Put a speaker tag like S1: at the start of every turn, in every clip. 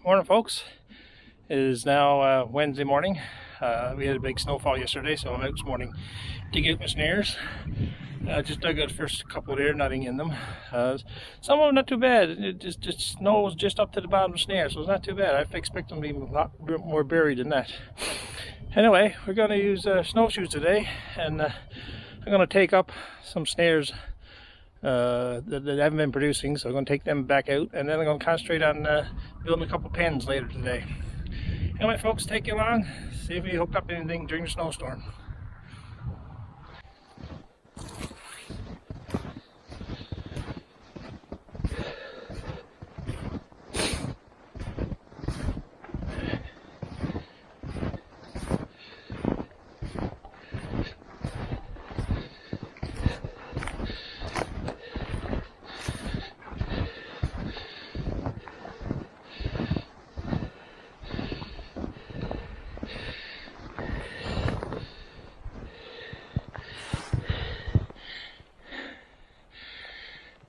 S1: Morning, folks. It is now Wednesday morning. We had a big snowfall yesterday, so I'm out this morning digging out my snares. Just dug out the first couple there, nothing in them. Some of them not too bad. It just snow was just up to the bottom of the snare, so it's not too bad. I expect them to be a lot more buried than that. Anyway, we're going to use snowshoes today, and I'm going to take up some snares that I haven't been producing, so I'm going to take them back out, and then I'm going to concentrate on building a couple pens later today. Anyway, folks, take you along, see if we hooked up anything during the snowstorm.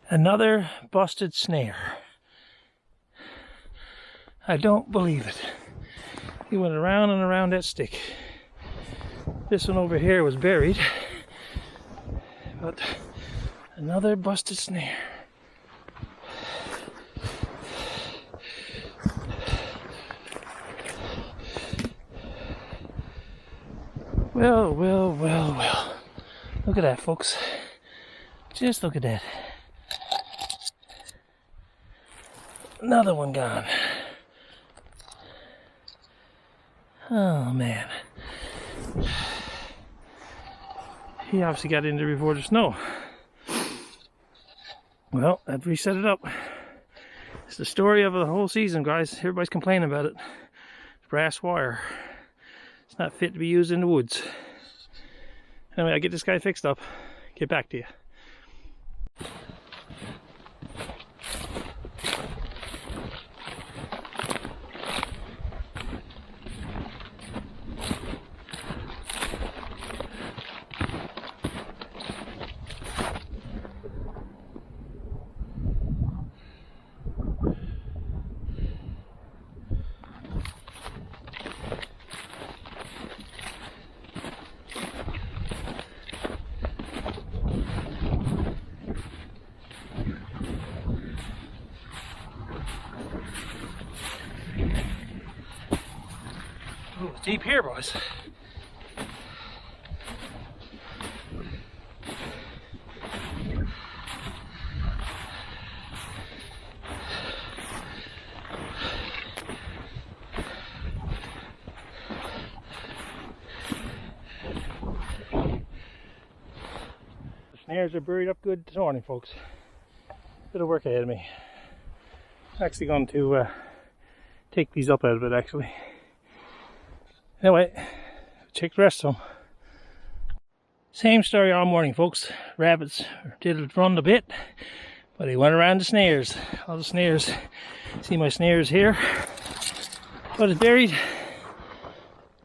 S1: Another busted snare. I don't believe it. He went around and around that stick. This one over here was buried, but another busted snare. Well, well, well, well. Look at that, folks. Just look at that. Another one gone. Oh man. He obviously got in there before the snow. Well, I'd reset it up. It's the story of the whole season, guys. Everybody's complaining about it. Brass wire. It's not fit to be used in the woods. Anyway, I'll get this guy fixed up. Get back to you. Ooh, it's deep here, boys. The snares are buried up good this morning, folks. Bit of work ahead of me. I'm actually going to take these up out of it, actually. Anyway, check the rest of them. Same story all morning, folks. Rabbits did run a bit, but he went around the snares. All the snares. See my snares here. But it's buried,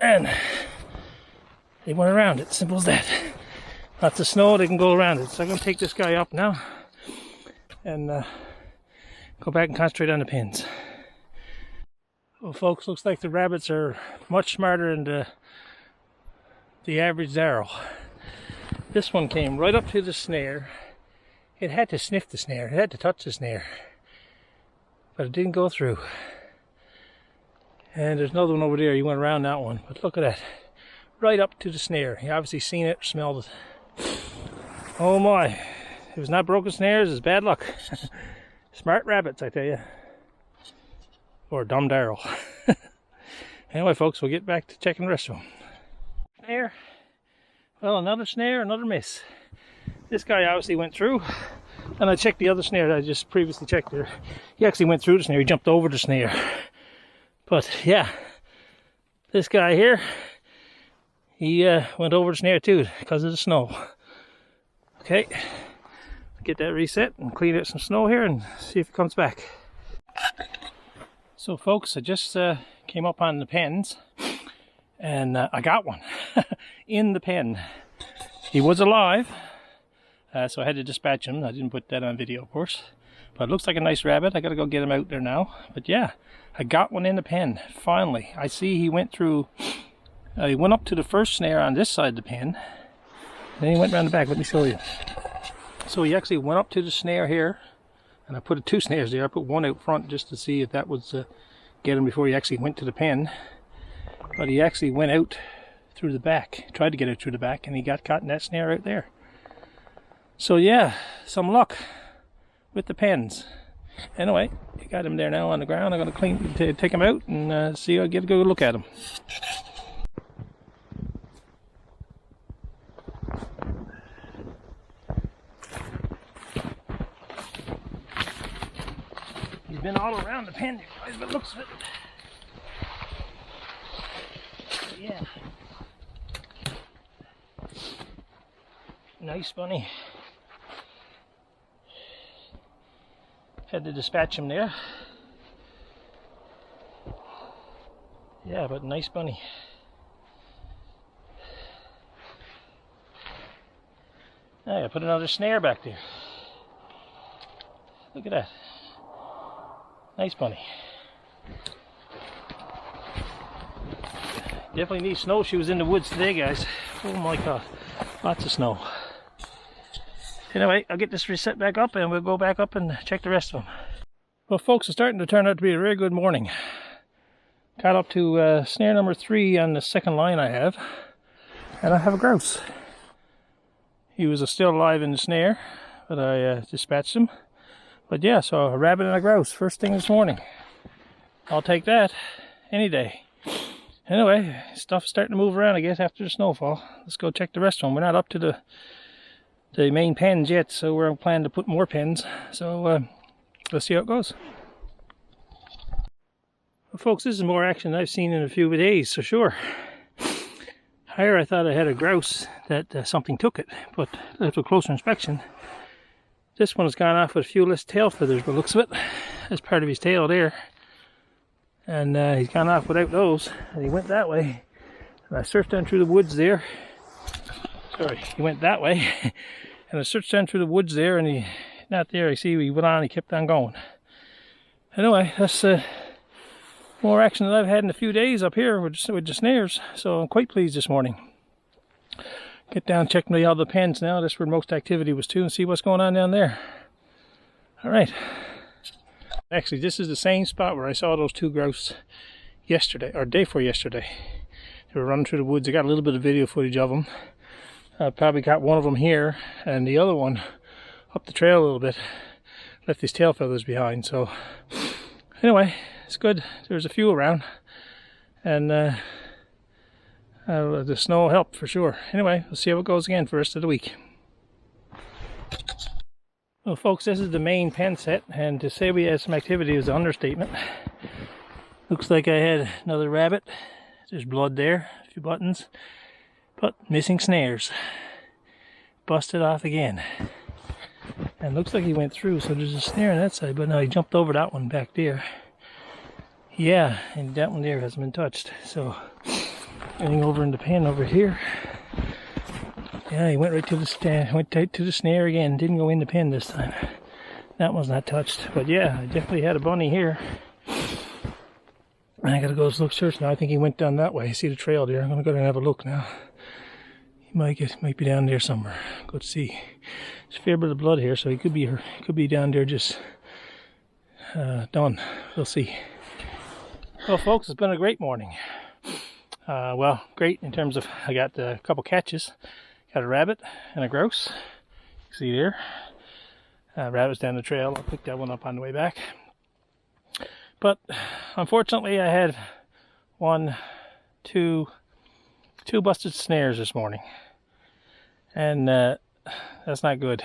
S1: and they went around it. Simple as that. Lots of snow, they can go around it. So I'm going to take this guy up now and go back and concentrate on the pins. Well, folks, looks like the rabbits are much smarter than the average darrow. This one came right up to the snare. It had to sniff the snare. It had to touch the snare. But it didn't go through. And there's another one over there. He went around that one. But look at that. Right up to the snare. He obviously seen it, smelled it. Oh my. If it's not broken snares, it's bad luck. Smart rabbits, I tell you. Or dumb darrow. Anyway, folks, we'll get back to checking the rest of them. Snare. Well, another snare, another miss. This guy obviously went through. And I checked the other snare that I just previously checked there. He actually went through the snare. He jumped over the snare. But yeah, this guy here, he went over the snare too because of the snow. Okay, get that reset and clean out some snow here and see if it comes back. So folks, I just came up on the pens and I got one in the pen. He was alive. So I had to dispatch him. I didn't put that on video, of course. But it looks like a nice rabbit. I gotta go get him out there now. But yeah, I got one in the pen, finally. I see he went through, he went up to the first snare on this side of the pen. Then he went around the back. Let me show you. So he actually went up to the snare here. And I put 2 snares there. I put one out front just to see if that was get him before he actually went to the pen. But he actually went out through the back. Tried to get out through the back and he got caught in that snare out there. So yeah, some luck with the pens. Anyway, I got him there now on the ground. I'm going to take him out and see. I'll get a good look at him. He's been all around the pen, guys, but looks of it. Yeah. Nice bunny. Had to dispatch him there. Yeah, but nice bunny. Now I put another snare back there. Look at that. Nice bunny. Definitely need snowshoes in the woods today, guys. Oh my god, lots of snow. Anyway, I'll get this reset back up and we'll go back up and check the rest of them. Well folks, it's starting to turn out to be a very good morning. Got up to snare number 3 on the second line I have. And I have a grouse. He was still alive in the snare, but I dispatched him. But yeah, so a rabbit and a grouse first thing this morning. I'll take that any day. Anyway, stuff's starting to move around, I guess, after the snowfall. Let's go check the rest of them. We're not up to the main pens yet, so we're planning to put more pens. So let's see how it goes. Well, folks, this is more action than I've seen in a few days, so sure. Higher I thought I had a grouse that something took it, but after closer inspection, this one has gone off with a few less tail feathers, but looks of it. That's part of his tail there. And he's gone off without those, and he went that way. And I searched down through the woods there. Sorry, he went that way. And I searched down through the woods there, and he not there. I see he went on, he kept on going. Anyway, that's more action than I've had in a few days up here with the snares. So I'm quite pleased this morning. Get down, check the other pens now. That's where most activity was too, and see what's going on down there. All right. Actually, this is the same spot where I saw those 2 grouse yesterday, or day before yesterday. They were running through the woods. I got a little bit of video footage of them. I probably got one of them here, and the other one up the trail a little bit. Left his tail feathers behind. So anyway, it's good. There's a few around, and the snow helped for sure. Anyway, we'll see how it goes again for the rest of the week. Well folks, this is the main pen set, and to say we had some activity is an understatement. Looks like I had another rabbit. There's blood there, a few buttons, but missing snares. Busted off again. And looks like he went through, so there's a snare on that side, but no, he jumped over that one back there. Yeah, and that one there hasn't been touched. So anything over in the pen over here. Yeah, he went right to the stand, went tight to the snare again. Didn't go in the pen this time. That one's not touched. But yeah, I definitely had a bunny here. I gotta go look search now. I think he went down that way. See the trail there. I'm gonna go down and have a look now. He might be down there somewhere. Go to see. There's a fair bit of blood here, so he could be down there just done. We'll see. Well, folks, it's been a great morning. Well, great in terms of I got a couple catches. Got a rabbit and a grouse. See there? Rabbit's down the trail. I'll pick that one up on the way back. But unfortunately, I had one, two busted snares this morning, and that's not good.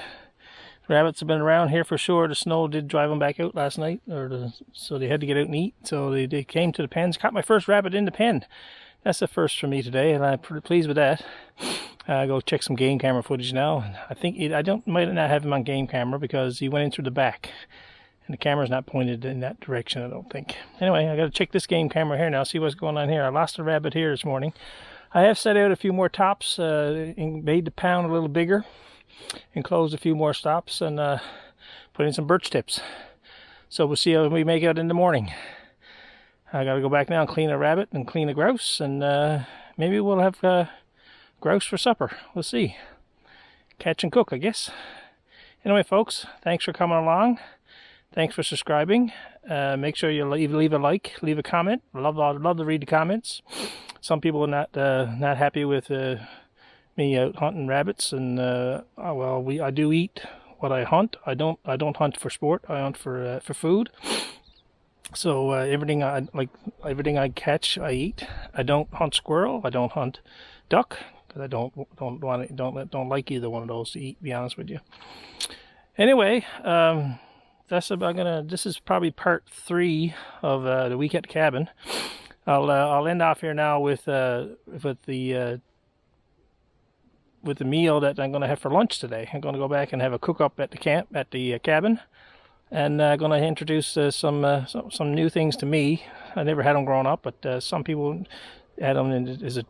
S1: Rabbits have been around here for sure. The snow did drive them back out last night, so they had to get out and eat. So they came to the pens. Caught my first rabbit in the pen. That's the first for me today, and I'm pretty pleased with that. Go check some game camera footage now. I think might not have him on game camera because he went in through the back, and the camera's not pointed in that direction, I don't think. Anyway, I got to check this game camera here now, see what's going on here. I lost a rabbit here this morning. I have set out a few more tops, and made the pound a little bigger, enclosed a few more stops, and put in some birch tips. So we'll see how we make out in the morning. I gotta go back now and clean a rabbit and clean a grouse, and maybe we'll have grouse for supper. We'll see. Catch and cook, I guess. Anyway, folks, thanks for coming along. Thanks for subscribing. Make sure you leave a like, leave a comment. Love to read the comments. Some people are not happy with me out hunting rabbits, and I do eat what I hunt. I don't hunt for sport. I hunt for food. So everything I catch, I eat. I don't hunt squirrel. I don't hunt duck because I don't like either one of those to eat. To be honest with you. Anyway, this is probably part 3 of the week at the cabin. I'll end off here now with the meal that I'm going to have for lunch today. I'm going to go back and have a cook up at the cabin, and going to introduce some new things to me. I never had them growing up, but some people had them. Is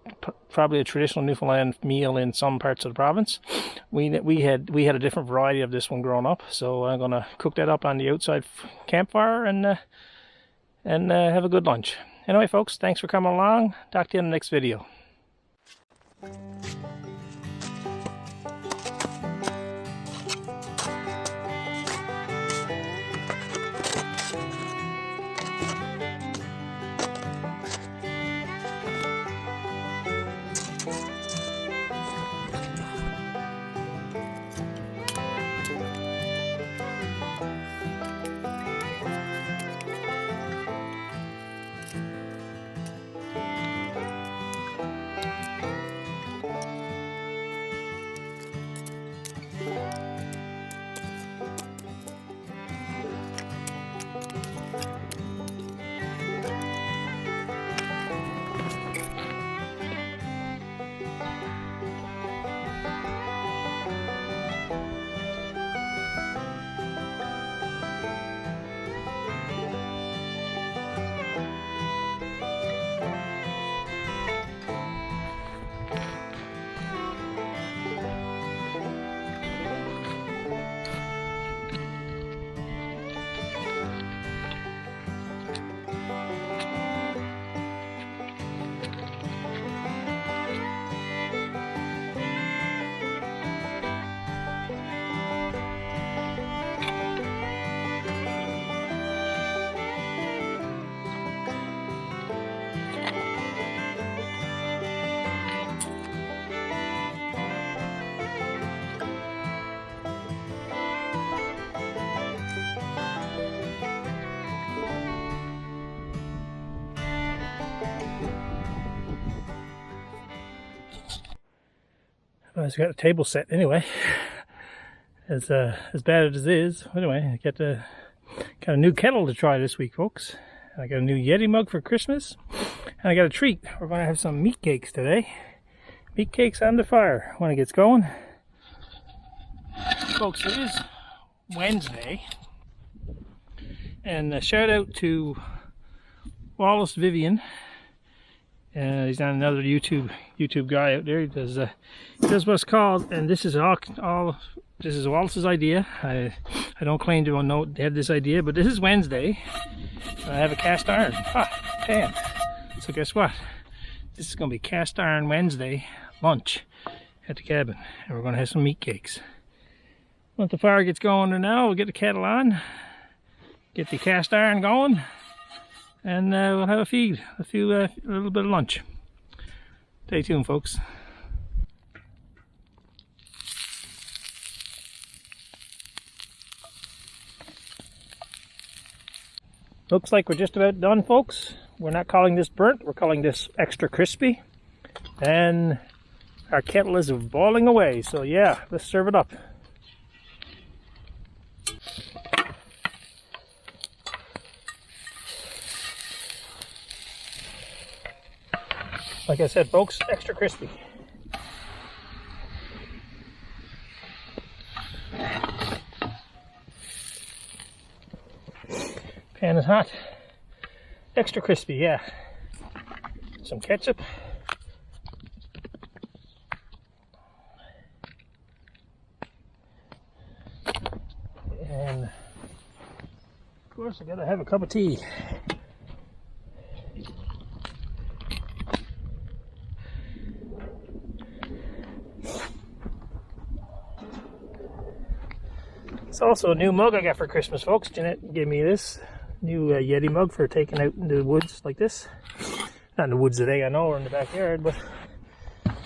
S1: probably a traditional Newfoundland meal in some parts of the province. We had a different variety of this one growing up, so I'm going to cook that up on the outside campfire and have a good lunch. Anyway, folks, thanks for coming along. Talk to you in the next video. Well, I've got the table set anyway. As bad as it is. Anyway, I got a new kettle to try this week, folks. I got a new Yeti mug for Christmas, and I got a treat. We're going to have some meat cakes today. Meat cakes on the fire when it gets going. Folks, it is Wednesday, and a shout out to Wallace Vivian. He's on another YouTube guy out there. He does what's called, and this is all this is Wallace's idea. I don't claim to know have this idea, but this is Wednesday. I have a cast iron pan. So guess what? This is going to be cast iron Wednesday lunch at the cabin, and we're going to have some meat cakes. Once the fire gets going there now, we'll get the kettle on, get the cast iron going, and we'll have a little bit of lunch. Stay tuned, folks. Looks like we're just about done, folks. We're not calling this burnt, we're calling this extra crispy. And our kettle is boiling away, so yeah, let's serve it up. Like I said, folks, extra crispy. Pan is hot. Extra crispy, yeah. Some ketchup. And of course I gotta have a cup of tea. It's also a new mug I got for Christmas, folks. Jeanette gave me this new Yeti mug for taking out into the woods like this. Not in the woods today, I know, or in the backyard, but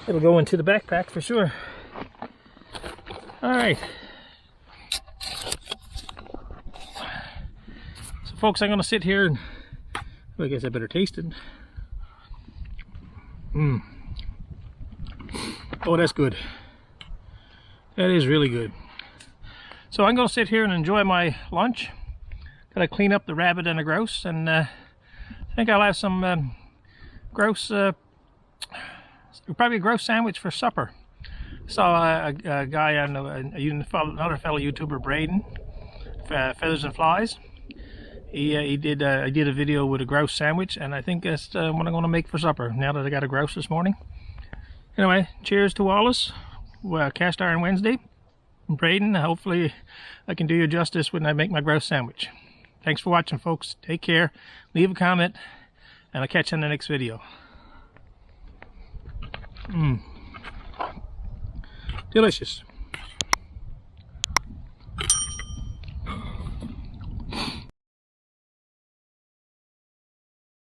S1: it'll go into the backpack for sure. Alright. So folks, I'm going to sit here and I guess I better taste it. Oh, that's good. That is really good. So I'm going to sit here and enjoy my lunch. Gotta clean up the rabbit and the grouse, and I think I'll have some grouse, probably a grouse sandwich for supper. Saw a guy on another fellow YouTuber, Braden, Feathers and Flies. He did a video with a grouse sandwich, and I think that's what I'm going to make for supper now that I got a grouse this morning. Anyway, cheers to all us. Cast Iron Wednesday. Braden, hopefully I can do you justice when I make my grouse sandwich. Thanks for watching, folks. Take care. Leave a comment, and I'll catch you in the next video. Delicious.